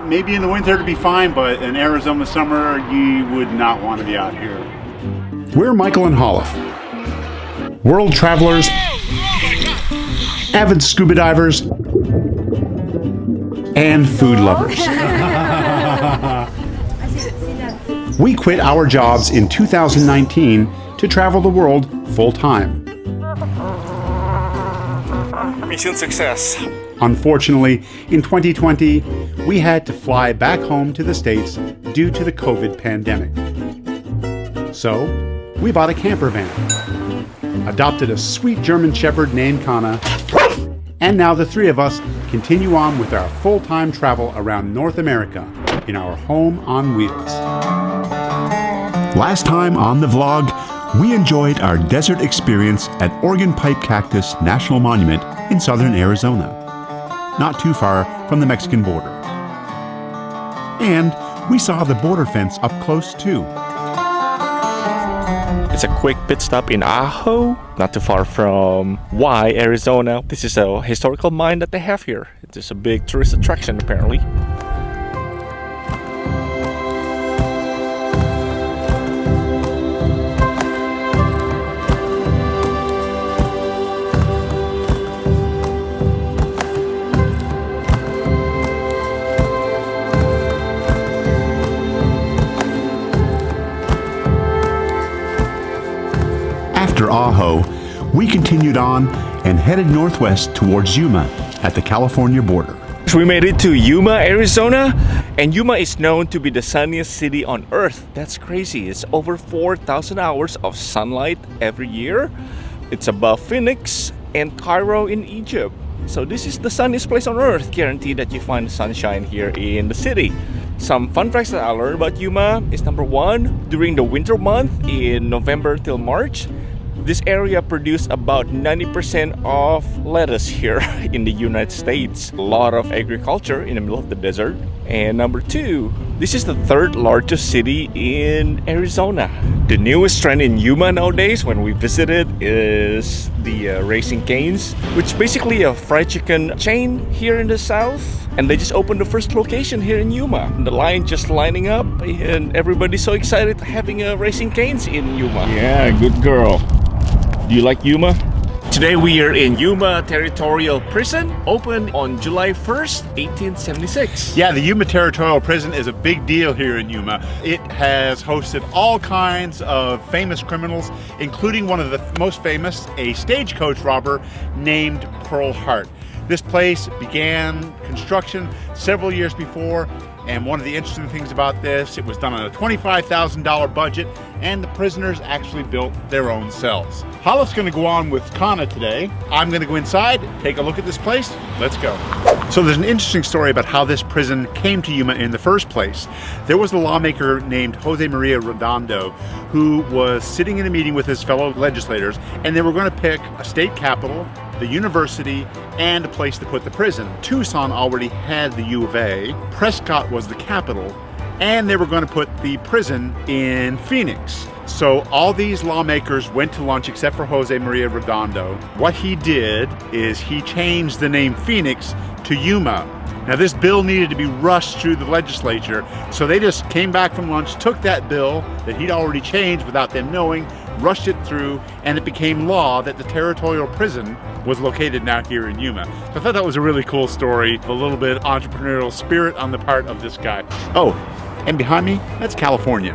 maybe in the winter it'd be fine, but in Arizona summer, you would not want to be out here. We're Michael and Holliff, world travelers, avid scuba divers, and food lovers. We quit our jobs in 2019 to travel the world full-time. Mission success. Unfortunately, in 2020, we had to fly back home to the States due to the COVID pandemic. So, we bought a camper van, adopted a sweet German Shepherd named Kana, and now the three of us continue on with our full-time travel around North America in our home on wheels. Last time on the vlog, we enjoyed our desert experience at Organ Pipe Cactus National Monument in southern Arizona, not too far from the Mexican border. And we saw the border fence up close too. It's a quick pit stop in Ajo, not too far from Arizona. This is a historical mine that they have here. It is a big tourist attraction apparently. After Ajo, we continued on and headed northwest towards Yuma at the California border. We made it to Yuma, Arizona, and Yuma is known to be the sunniest city on earth. That's crazy. It's over 4,000 hours of sunlight every year. It's above Phoenix and Cairo in Egypt. So this is the sunniest place on earth. Guaranteed that you find sunshine here in the city. Some fun facts that I learned about Yuma is number one, during the winter month in November till March, this area produced about 90% of lettuce here in the United States. A lot of agriculture in the middle of the desert. And number two, this is the third largest city in Arizona. The newest trend in Yuma nowadays when we visited is the Raising Cane's, which is basically a fried chicken chain here in the south. And they just opened the first location here in Yuma. And the line just lining up and everybody's so excited having a Raising Cane's in Yuma. Yeah, good girl. Do you like Yuma? Today we are in Yuma Territorial Prison, opened on July 1st, 1876. Yeah, the Yuma Territorial Prison is a big deal here in Yuma. It has hosted all kinds of famous criminals, including one of the most famous, a stagecoach robber named Pearl Hart. This place began construction several years before, and one of the interesting things about this, it was done on a $25,000 budget, and the prisoners actually built their own cells. Holliff's gonna go on with Kana today. I'm gonna go inside, take a look at this place. Let's go. So there's an interesting story about how this prison came to Yuma in the first place. There was a lawmaker named Jose Maria Redondo who was sitting in a meeting with his fellow legislators, and they were gonna pick a state capital, the university, and a place to put the prison. Tucson already had the U of A, Prescott was the capital, and they were going to put the prison in Phoenix. So all these lawmakers went to lunch except for Jose Maria Redondo. What he did is he changed the name Phoenix to Yuma. Now this bill needed to be rushed through the legislature, so they just came back from lunch, took that bill that he'd already changed without them knowing, rushed it through, and it became law that the territorial prison was located now here in Yuma. So I thought that was a really cool story, a little bit entrepreneurial spirit on the part of this guy. Oh, and behind me, that's California.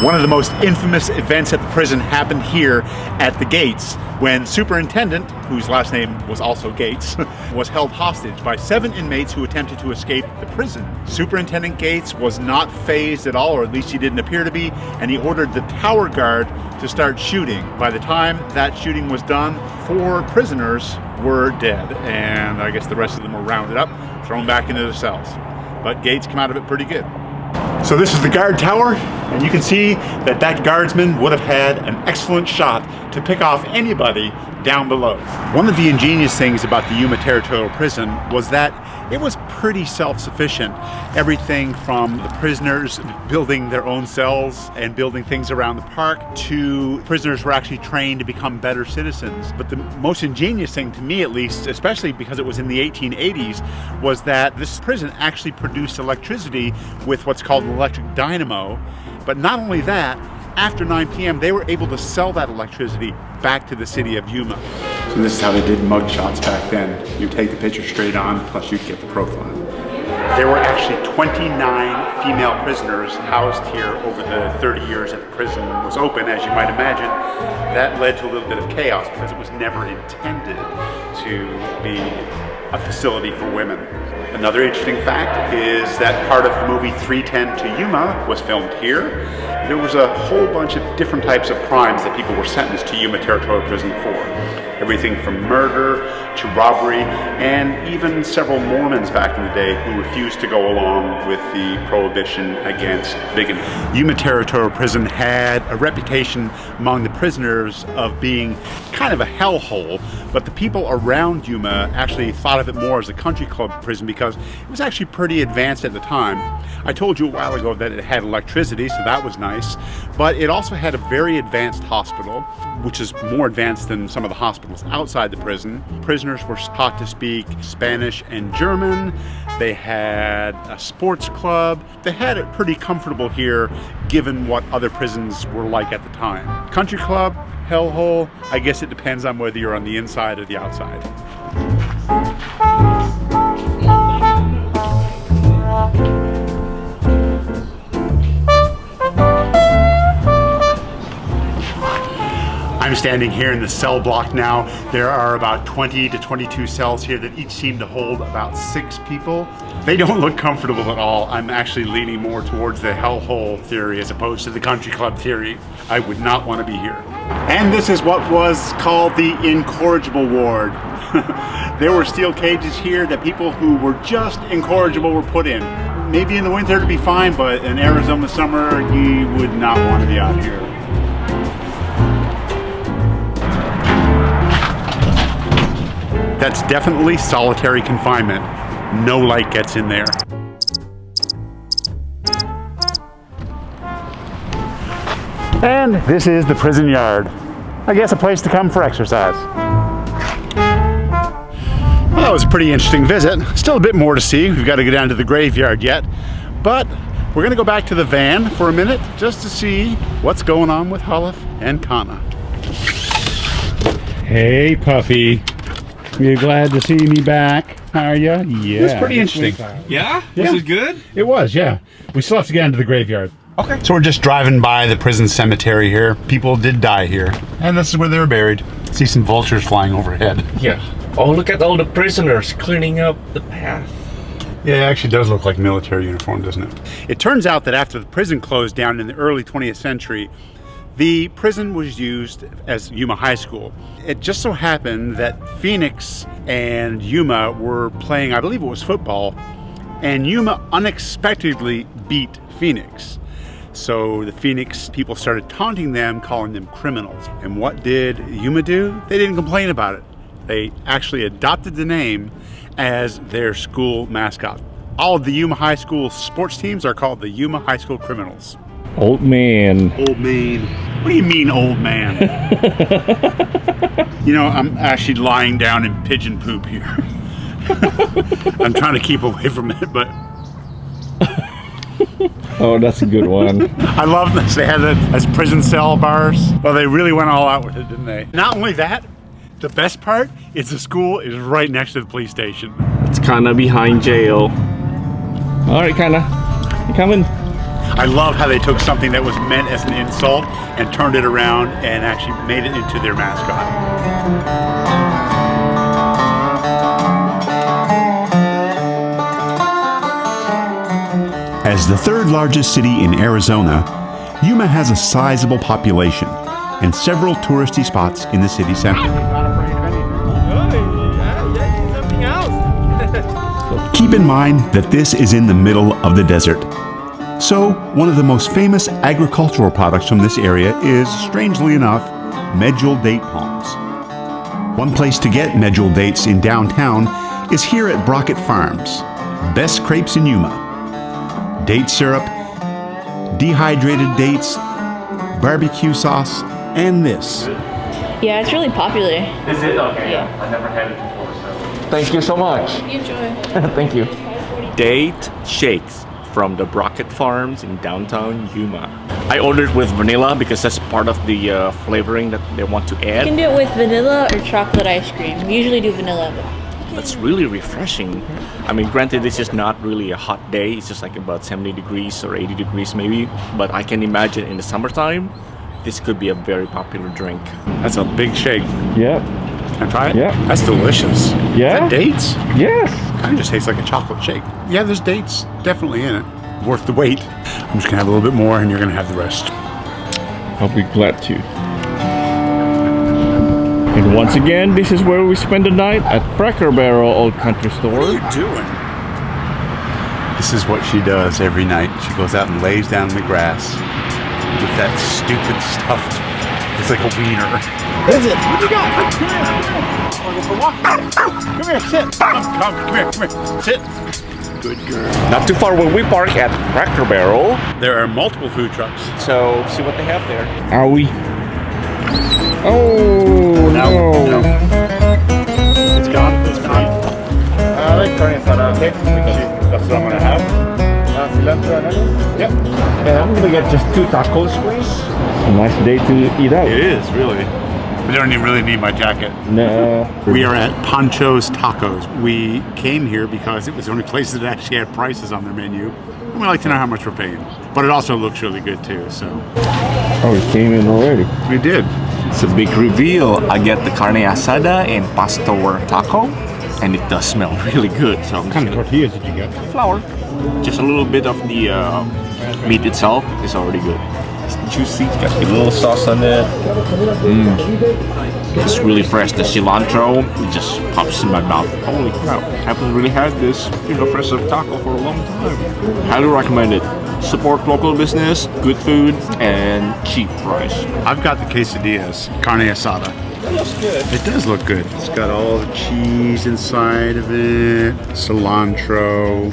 One of the most infamous events at the prison happened here at the gates when Superintendent, whose last name was also Gates, was held hostage by 7 inmates who attempted to escape the prison. Superintendent Gates was not fazed at all, or at least he didn't appear to be, and he ordered the tower guard to start shooting. By the time that shooting was done, 4 prisoners were dead, and I guess the rest of them were rounded up, thrown back into their cells. But Gates came out of it pretty good. So this is the guard tower, and you can see that that guardsman would have had an excellent shot to pick off anybody down below. One of the ingenious things about the Yuma Territorial Prison was that it was pretty self-sufficient. Everything from the prisoners building their own cells and building things around the park to prisoners were actually trained to become better citizens. But the most ingenious thing, to me at least, especially because it was in the 1880s, was that this prison actually produced electricity with what's called an electric dynamo. But not only that, after 9 p.m. they were able to sell that electricity back to the city of Yuma. So this is how they did mugshots back then. You take the picture straight on, plus you get the profile. There were actually 29 female prisoners housed here over the 30 years that the prison was open. As you might imagine, that led to a little bit of chaos because it was never intended to be a facility for women. Another interesting fact is that part of the movie 3:10 to Yuma was filmed here. There was a whole bunch of different types of crimes that people were sentenced to Yuma Territorial Prison for. Everything from murder to robbery, and even several Mormons back in the day who refused to go along with the prohibition against bigamy. Yuma Territorial Prison had a reputation among the prisoners of being kind of a hellhole, but the people around Yuma actually thought of it more as a country club prison because it was actually pretty advanced at the time. I told you a while ago that it had electricity, so that was nice, but it also had a very advanced hospital, which is more advanced than some of the hospitals outside the prison. Prisoners were taught to speak Spanish and German. They had a sports club. They had it pretty comfortable here given what other prisons were like at the time. Country club, hellhole, I guess it depends on whether you're on the inside or the outside. I'm standing here in the cell block now. There are about 20 to 22 cells here that each seem to hold about 6 people. They don't look comfortable at all. I'm actually leaning more towards the hellhole theory as opposed to the country club theory. I would not want to be here. And this is what was called the Incorrigible ward. There were steel cages here that people who were just incorrigible were put in. Maybe in the winter it'd be fine, but in Arizona summer, you would not want to be out here. That's definitely solitary confinement. No light gets in there. And this is the prison yard. I guess a place to come for exercise. Well, that was a pretty interesting visit. Still a bit more to see. We've got to go down to the graveyard yet. But we're going to go back to the van for a minute just to see what's going on with Holliff and Kana. Hey, Puffy. You're glad to see me back, are you? Yeah. It was pretty interesting. Yeah? This is good? It was, yeah. We still have to get into the graveyard. Okay. So we're just driving by the prison cemetery here. People did die here. And this is where they were buried. See some vultures flying overhead. Yeah. Oh, look at all the prisoners cleaning up the path. Yeah, it actually does look like military uniform, doesn't it? It turns out that after the prison closed down in the early 20th century, the prison was used as Yuma High School. It just so happened that Phoenix and Yuma were playing, I believe it was football, and Yuma unexpectedly beat Phoenix. So the Phoenix people started taunting them, calling them criminals. And what did Yuma do? They didn't complain about it. They actually adopted the name as their school mascot. All of the Yuma High School sports teams are called the Yuma High School Criminals. Old man. Old man. What do you mean, old man? You know, I'm actually lying down in pigeon poop here. I'm trying to keep away from it, but... Oh, that's a good one. I love this. They had it as prison cell bars. Well, they really went all out with it, didn't they? Not only that, the best part is the school is right next to the police station. It's kind of behind jail. All right, kind of. You coming? I love how they took something that was meant as an insult and turned it around and actually made it into their mascot. As the third largest city in Arizona, Yuma has a sizable population and several touristy spots in the city center. Keep in mind that this is in the middle of the desert. So, one of the most famous agricultural products from this area is, strangely enough, Medjool date palms. One place to get Medjool dates in downtown is here at Brocket Farms. best crepes in Yuma, date syrup, dehydrated dates, barbecue sauce, and this. Yeah, it's really popular. Is it? Okay. Yeah. I never had it before, so. Thank you so much. You enjoy. Thank you. Date shakes from the Brocket Farms in downtown Yuma. I ordered with vanilla because that's part of the flavoring that they want to You add. can do it with vanilla or chocolate ice cream. We usually do vanilla. That's really refreshing. I mean, granted, it's just not really a hot day. It's just like about 70 degrees or 80 degrees maybe. But I can imagine in the summertime, this could be a very popular drink. That's a big shake. Yeah. Can I try it? Yeah. That's delicious. Yeah? Is that dates? Yes. Kind of just tastes like a chocolate shake. Yeah, there's dates definitely in it. Worth the wait. I'm just gonna have a little bit more and you're gonna have the rest. I'll be glad to. And once again, this is where we spend the night at Cracker Barrel Old Country Store. What are you doing? This is what she does every night. She goes out and lays down in the grass with that stupid stuffed. It's like a wiener. What is it? What you got? Come here. Come here, sit. Come here. Sit. Good girl. Not too far when we park at Cracker Barrel. There are multiple food trucks. So, see what they have there. Are we? Oh, no. It's gone. It's gone. I like carne asada. Okay. That's what I'm gonna have. Cilantro and onion? Yep. And I'm gonna get just 2 tacos, please. A nice day to eat out. It is, really. We don't even really need my jacket. No. We are at Pancho's Tacos. We came here because it was the only place that actually had prices on their menu. And we like to know how much we're paying. But it also looks really good too, so. Oh, it came in already. We did. It's a big reveal. I get the carne asada and pastor taco, and it does smell really good. So I'm What kind of tortillas did you get? flour. Just a little bit of the meat itself is already good. It's juicy, got a little sauce on it. It's really fresh. The cilantro, it just pops in my mouth. Holy crap, I haven't really had this fresh taco for a long time. Highly recommend it. Support local business, good food, and cheap price. I've got the quesadillas, carne asada. That looks good. It does look good. It's got all the cheese inside of it, cilantro.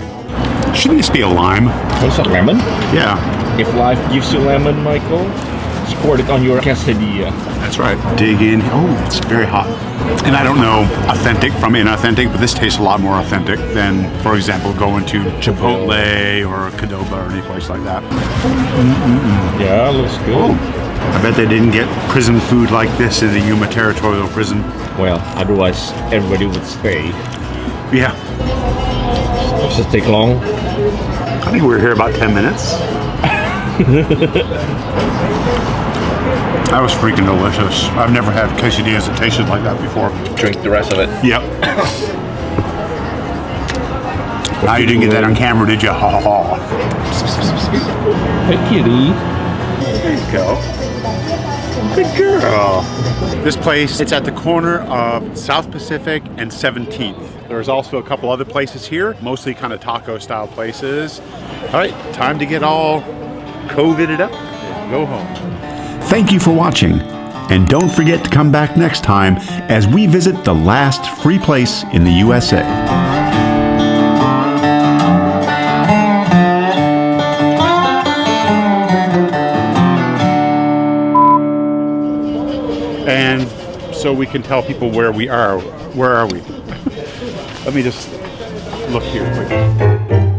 Shouldn't this be a lime? What's that, lemon? Yeah, If life gives you lemon, Michael, squirt it on your quesadilla. that's right. Dig in. Oh, it's very hot. And I don't know authentic from inauthentic, but this tastes a lot more authentic than, for example, going to Chipotle or Qdoba or any place like that. Yeah, looks good. Oh, I bet they didn't get prison food like this in the Yuma Territorial Prison. Well, otherwise everybody would stay. Yeah, Does it take long? I think we were here about 10 minutes. That was freaking delicious. I've never had quesadillas that tasted like that before. Drink the rest of it. Yep. Now you didn't get that on camera, did you? Ha ha ha. Hey, kitty. There you go. Good girl. This place, it's at the corner of South Pacific and 17th. There's also a couple other places here, mostly kind of taco style places. All right, time to get all COVIDed up and go home. Thank you for watching. And don't forget to come back next time as we visit the last free place in the USA. And so we can tell people where we are. Where are we? Let me just look here quickly.